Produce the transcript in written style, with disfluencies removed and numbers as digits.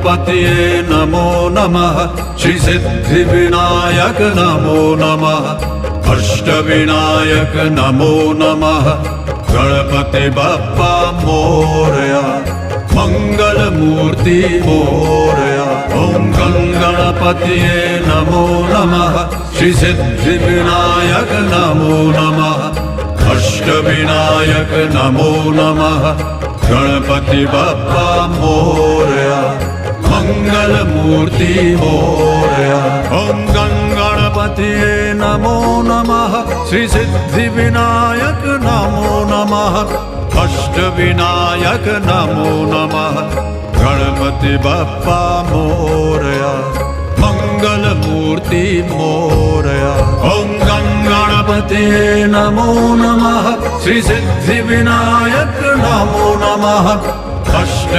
गणपतये नमो नमः श्री सिद्धिविनायक नमो नमः अष्टविनायक नमो नमः गणपति बप्पा मोरया मंगल मूर्ति मोरया। ओम गणपतये नमो नमः श्री सिद्धिविनायक नमो नमः अष्टविनायक नमो नमः गणपति बप्पा मोरया मंगल मूर्ति मोरया। ओम गणपतये नमो नमः श्री सिद्धिविनायक नमो नमः अष्टविनायक नमो नमः गणपति बप्पा मोरया मंगल मूर्ति मोरया। ओम गणपतये नमो नमः श्री सिद्धिविनायक नमो नमः अष्ट